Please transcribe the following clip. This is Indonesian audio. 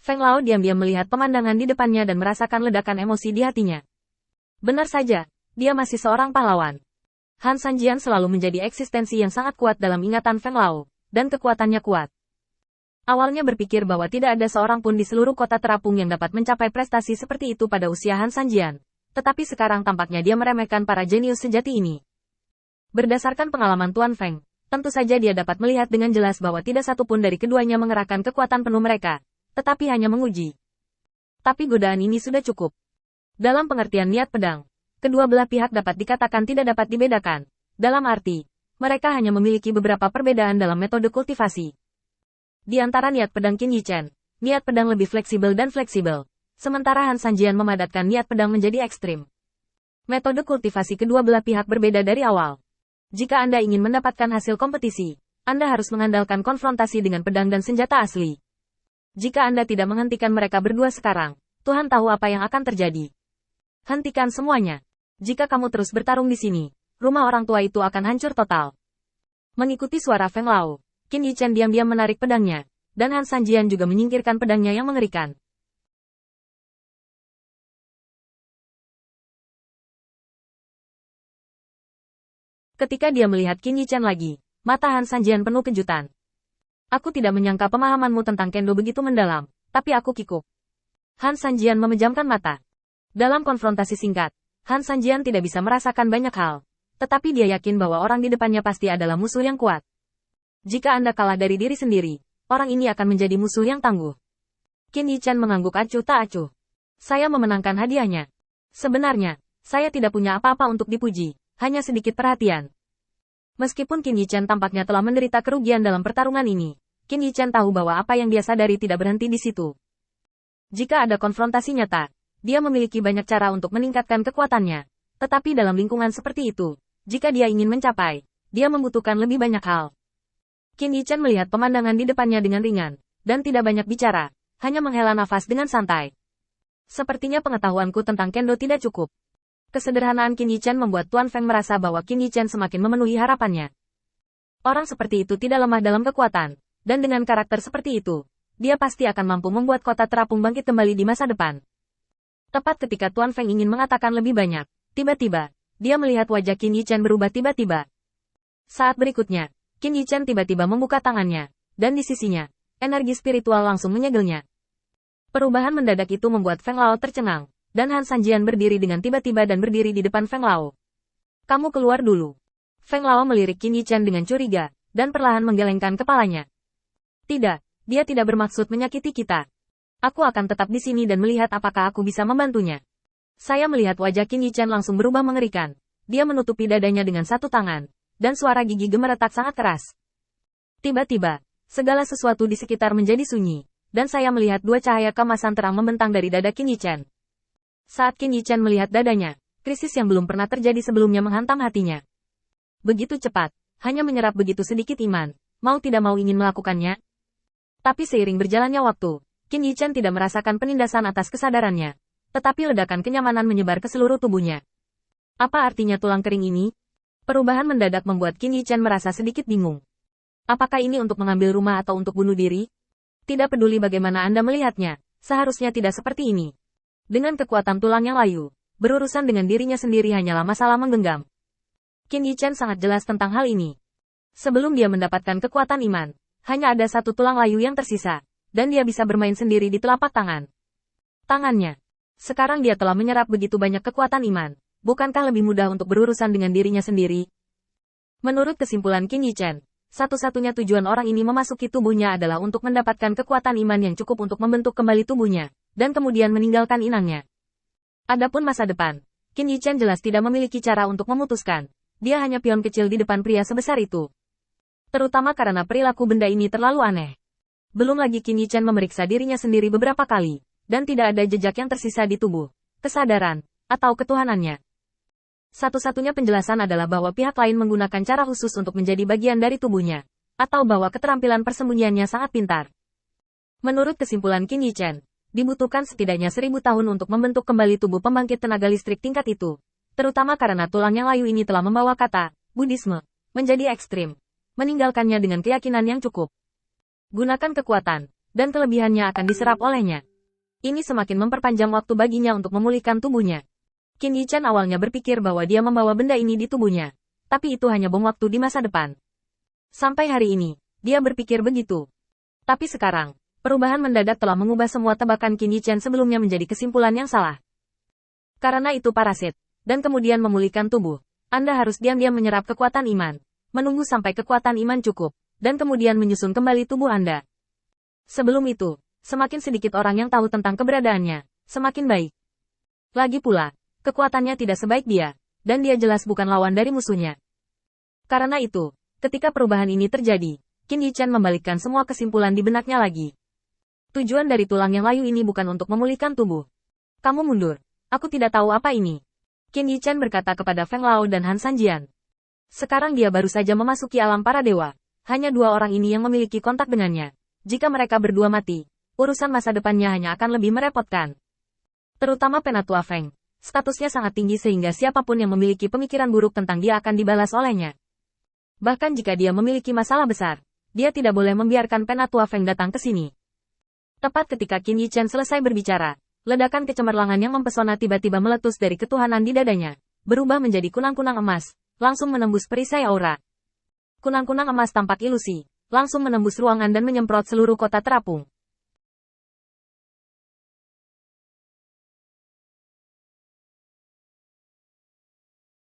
Feng Lao diam-diam melihat pemandangan di depannya dan merasakan ledakan emosi di hatinya. Benar saja, dia masih seorang pahlawan. Han Sanjian selalu menjadi eksistensi yang sangat kuat dalam ingatan Feng Lao, dan kekuatannya kuat. Awalnya berpikir bahwa tidak ada seorang pun di seluruh kota terapung yang dapat mencapai prestasi seperti itu pada usia Han Sanjian, tetapi sekarang tampaknya dia meremehkan para jenius sejati ini. Berdasarkan pengalaman Tuan Feng, tentu saja dia dapat melihat dengan jelas bahwa tidak satu pun dari keduanya mengerahkan kekuatan penuh mereka, tetapi hanya menguji. Tapi godaan ini sudah cukup. Dalam pengertian niat pedang, kedua belah pihak dapat dikatakan tidak dapat dibedakan. Dalam arti, mereka hanya memiliki beberapa perbedaan dalam metode kultivasi. Di antara niat pedang Qin Yichen, niat pedang lebih fleksibel dan fleksibel, sementara Han Sanjian memadatkan niat pedang menjadi ekstrim. Metode kultivasi kedua belah pihak berbeda dari awal. Jika Anda ingin mendapatkan hasil kompetisi, Anda harus mengandalkan konfrontasi dengan pedang dan senjata asli. Jika Anda tidak menghentikan mereka berdua sekarang, Tuhan tahu apa yang akan terjadi. Hentikan semuanya. Jika kamu terus bertarung di sini, rumah orang tua itu akan hancur total. Mengikuti suara Feng Lao, Qin Yichen diam-diam menarik pedangnya, dan Han Sanjian juga menyingkirkan pedangnya yang mengerikan. Ketika dia melihat Qin Yichen lagi, mata Han Sanjian penuh kejutan. Aku tidak menyangka pemahamanmu tentang kendo begitu mendalam, tapi aku kikuk. Han Sanjian memejamkan mata. Dalam konfrontasi singkat, Han Sanjian tidak bisa merasakan banyak hal, tetapi dia yakin bahwa orang di depannya pasti adalah musuh yang kuat. Jika Anda kalah dari diri sendiri, orang ini akan menjadi musuh yang tangguh. Qin Yichen mengangguk acuh tak acuh. Saya memenangkan hadiahnya. Sebenarnya, saya tidak punya apa-apa untuk dipuji, hanya sedikit perhatian. Meskipun Qin Yichen tampaknya telah menderita kerugian dalam pertarungan ini, Qin Yichen tahu bahwa apa yang dia sadari tidak berhenti di situ. Jika ada konfrontasi nyata, dia memiliki banyak cara untuk meningkatkan kekuatannya. Tetapi dalam lingkungan seperti itu, jika dia ingin mencapai, dia membutuhkan lebih banyak hal. Qin Yichen melihat pemandangan di depannya dengan ringan, dan tidak banyak bicara, hanya menghela nafas dengan santai. Sepertinya pengetahuanku tentang kendo tidak cukup. Kesederhanaan Qin Yichen membuat Tuan Feng merasa bahwa Qin Yichen semakin memenuhi harapannya. Orang seperti itu tidak lemah dalam kekuatan, dan dengan karakter seperti itu, dia pasti akan mampu membuat kota terapung bangkit kembali di masa depan. Tepat ketika Tuan Feng ingin mengatakan lebih banyak, tiba-tiba, dia melihat wajah Qin Yichen berubah tiba-tiba. Saat berikutnya, Qin Yichen tiba-tiba membuka tangannya, dan di sisinya, energi spiritual langsung menyegelnya. Perubahan mendadak itu membuat Feng Lao tercengang, dan Han Sanjian berdiri dengan tiba-tiba dan berdiri di depan Feng Lao. Kamu keluar dulu. Feng Lao melirik Qin Yichen dengan curiga, dan perlahan menggelengkan kepalanya. Tidak, dia tidak bermaksud menyakiti kita. Aku akan tetap di sini dan melihat apakah aku bisa membantunya. Saya melihat wajah Qin Yichen langsung berubah mengerikan. Dia menutupi dadanya dengan satu tangan, dan suara gigi gemeretak sangat keras. Tiba-tiba, segala sesuatu di sekitar menjadi sunyi, dan saya melihat dua cahaya kemasan terang membentang dari dada Qin Yichen. Saat Qin Yichen melihat dadanya, krisis yang belum pernah terjadi sebelumnya menghantam hatinya. Begitu cepat, hanya menyerap begitu sedikit iman, mau tidak mau ingin melakukannya. Tapi seiring berjalannya waktu, Qin Yichen tidak merasakan penindasan atas kesadarannya, tetapi ledakan kenyamanan menyebar ke seluruh tubuhnya. Apa artinya tulang kering ini? Perubahan mendadak membuat Qin Yichen merasa sedikit bingung. Apakah ini untuk mengambil rumah atau untuk bunuh diri? Tidak peduli bagaimana Anda melihatnya, seharusnya tidak seperti ini. Dengan kekuatan tulang yang layu, berurusan dengan dirinya sendiri hanyalah masalah menggenggam. Qin Yichen sangat jelas tentang hal ini. Sebelum dia mendapatkan kekuatan iman, hanya ada satu tulang layu yang tersisa, dan dia bisa bermain sendiri di telapak tangan. Tangannya. Sekarang dia telah menyerap begitu banyak kekuatan iman, bukankah lebih mudah untuk berurusan dengan dirinya sendiri? Menurut kesimpulan Qin Yichen, satu-satunya tujuan orang ini memasuki tubuhnya adalah untuk mendapatkan kekuatan iman yang cukup untuk membentuk kembali tubuhnya, dan kemudian meninggalkan inangnya. Adapun masa depan, Qin Yichen jelas tidak memiliki cara untuk memutuskan. Dia hanya pion kecil di depan pria sebesar itu. Terutama karena perilaku benda ini terlalu aneh. Belum lagi Qin Yichen memeriksa dirinya sendiri beberapa kali, dan tidak ada jejak yang tersisa di tubuh, kesadaran, atau ketuhanannya. Satu-satunya penjelasan adalah bahwa pihak lain menggunakan cara khusus untuk menjadi bagian dari tubuhnya, atau bahwa keterampilan persembunyiannya sangat pintar. Menurut kesimpulan Qin Yichen, dibutuhkan setidaknya 1000 tahun untuk membentuk kembali tubuh pembangkit tenaga listrik tingkat itu, terutama karena tulang yang layu ini telah membawa kata, Buddhisme, menjadi ekstrim, meninggalkannya dengan keyakinan yang cukup. Gunakan kekuatan, dan kelebihannya akan diserap olehnya. Ini semakin memperpanjang waktu baginya untuk memulihkan tubuhnya. Qin Yichan awalnya berpikir bahwa dia membawa benda ini di tubuhnya, tapi itu hanya bom waktu di masa depan. Sampai hari ini, dia berpikir begitu. Tapi sekarang, perubahan mendadak telah mengubah semua tebakan Qin Yichan sebelumnya menjadi kesimpulan yang salah. Karena itu parasit, dan kemudian memulihkan tubuh, Anda harus diam-diam menyerap kekuatan iman, menunggu sampai kekuatan iman cukup, dan kemudian menyusun kembali tubuh Anda. Sebelum itu, semakin sedikit orang yang tahu tentang keberadaannya, semakin baik. Lagi pula, kekuatannya tidak sebaik dia, dan dia jelas bukan lawan dari musuhnya. Karena itu, ketika perubahan ini terjadi, Qin Yichan membalikkan semua kesimpulan di benaknya lagi. Tujuan dari tulang yang layu ini bukan untuk memulihkan tubuh. Kamu mundur. Aku tidak tahu apa ini. Qin Yichan berkata kepada Feng Lao dan Han Sanjian. Sekarang dia baru saja memasuki alam para dewa. Hanya dua orang ini yang memiliki kontak dengannya. Jika mereka berdua mati, urusan masa depannya hanya akan lebih merepotkan. Terutama Penatua Feng. Statusnya sangat tinggi sehingga siapapun yang memiliki pemikiran buruk tentang dia akan dibalas olehnya. Bahkan jika dia memiliki masalah besar, dia tidak boleh membiarkan Penatua Feng datang ke sini. Tepat ketika Qin Yichan selesai berbicara, ledakan kecemerlangan yang mempesona tiba-tiba meletus dari ketuhanan di dadanya, berubah menjadi kunang-kunang emas, langsung menembus perisai aura. Kunang-kunang emas tampak ilusi, langsung menembus ruangan dan menyemprot seluruh kota terapung.